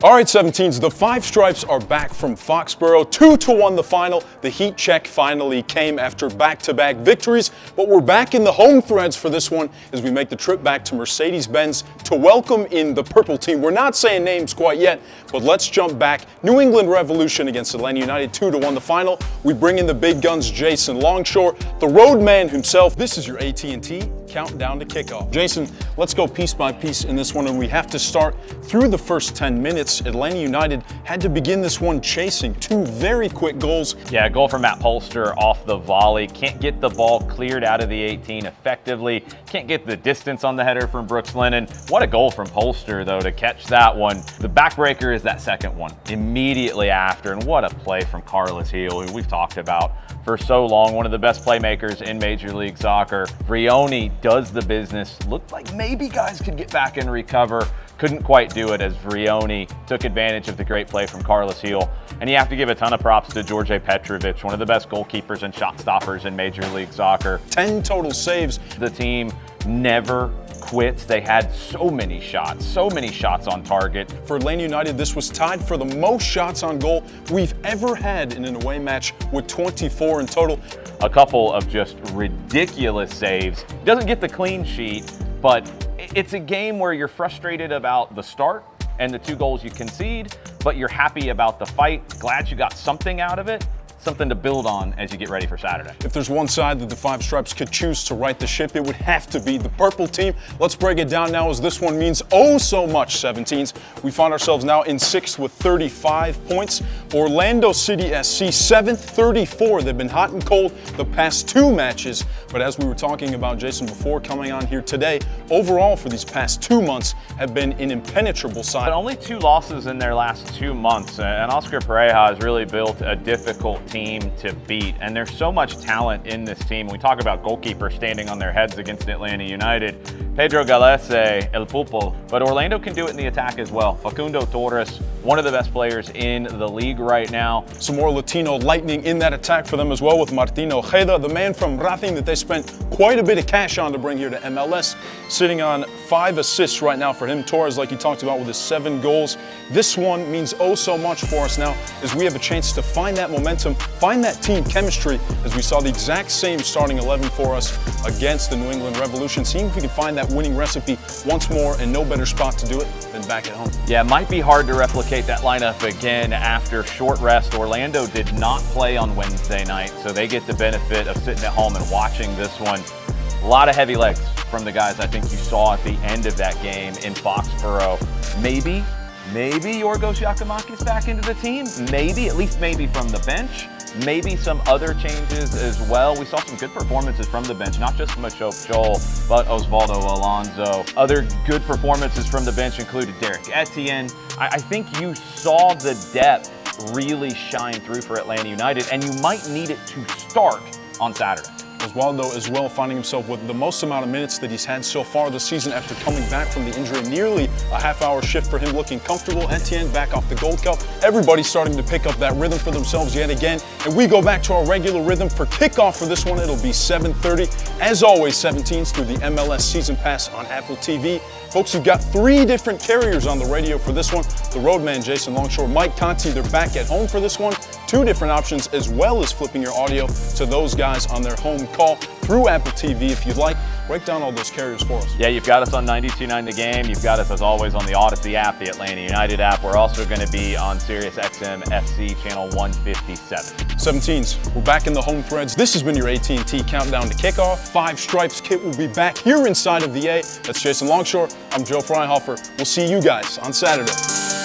All right, 17s, the Five Stripes are back from Foxborough. 2-1 the final. The heat check finally came after back-to-back victories, but we're back in the home threads for this one as we make the trip back to Mercedes-Benz to welcome in the purple team. We're not saying names quite yet, but let's jump back. New England Revolution against Atlanta United, 2-1 the final. We bring in the big guns, Jason Longshore, the road man himself. This is your AT&T countdown to kickoff. Jason, let's go piece by piece in this one, and we have to start through the first 10 minutes. Atlanta United had to begin this one chasing two very quick goals. Yeah, a goal from Matt Polster off the volley. Can't get the ball cleared out of the 18 effectively. Can't get the distance on the header from Brooks Lennon. What a goal from Polster, though, to catch that one. The backbreaker is that second one immediately after, and what a play from Carlos Heel, who we've talked about for so long, one of the best playmakers in Major League Soccer. Vrioni does the business. Looked like maybe guys could get back and recover. Couldn't quite do it as Vrioni took advantage of the great play from Carlos Heel. And you have to give a ton of props to George Petrovic, one of the best goalkeepers and shot stoppers in Major League Soccer. 10 total saves. The team never quits. They had so many shots on target. For Atlanta United, this was tied for the most shots on goal we've ever had in an away match with 24 in total. A couple of just ridiculous saves. Doesn't get the clean sheet, but it's a game where you're frustrated about the start and the two goals you concede, but you're happy about the fight. Glad you got something out of it. Something to build on as you get ready for Saturday. If there's one side that the Five Stripes could choose to right the ship, it would have to be the purple team. Let's break it down now as this one means oh so much, 17s. We find ourselves now in 6th with 35 points. Orlando City SC 7th, 34. They've been hot and cold the past two matches, but as we were talking about, Jason, before coming on here today, overall for these past 2 months have been an impenetrable side. But only 2 losses in their last 2 months, and Oscar Pereira has really built a difficult team to beat, and there's so much talent in this team. We talk about goalkeepers standing on their heads against Atlanta United. Pedro Galese, El Pulpo, but Orlando can do it in the attack as well. Facundo Torres, one of the best players in the league right now. Some more Latino lightning in that attack for them as well with Martin Ojeda, the man from Racing that they spent quite a bit of cash on to bring here to MLS, sitting on 5 assists right now for him. Torres, like you talked about, with his 7 goals. This one means oh so much for us now as we have a chance to find that momentum, find that team chemistry, as we saw the exact same starting 11 for us against the New England Revolution. Seeing if we can find that winning recipe once more, and no better spot to do it than back at home. Yeah, it might be hard to replicate that lineup again after short rest. Orlando did not play on Wednesday night, so they get the benefit of sitting at home and watching this one. A lot of heavy legs from the guys I think you saw at the end of that game in Foxborough. Maybe Yorgos Giacomakis back into the team. Maybe, at least maybe from the bench. Maybe some other changes as well. We saw some good performances from the bench, not just from Ashok Joel, but Osvaldo Alonso. Other good performances from the bench included Derek Etienne. I think you saw the depth really shine through for Atlanta United, and you might need it to start on Saturday. Osvaldo as well finding himself with the most amount of minutes that he's had so far this season after coming back from the injury. Nearly a half-hour shift for him, looking comfortable. Etienne back off the Gold Cup. Everybody's starting to pick up that rhythm for themselves yet again. And we go back to our regular rhythm for kickoff for this one. It'll be 7:30. As always, 17s through the MLS Season Pass on Apple TV. Folks, you've got 3 different carriers on the radio for this one. The roadman, Jason Longshore, Mike Conti, they're back at home for this one. 2 different options, as well as flipping your audio to those guys on their home call through Apple TV if you'd like. Break down all those carriers for us. Yeah, you've got us on 92.9 The Game. You've got us, as always, on the Odyssey app, the Atlanta United app. We're also going to be on Sirius XM FC channel 157. 17s, we're back in the home threads. This has been your AT&T countdown to kickoff. Five Stripes kit will be back here inside of the A. That's Jason Longshore. I'm Joe Freihoffer. We'll see you guys on Saturday.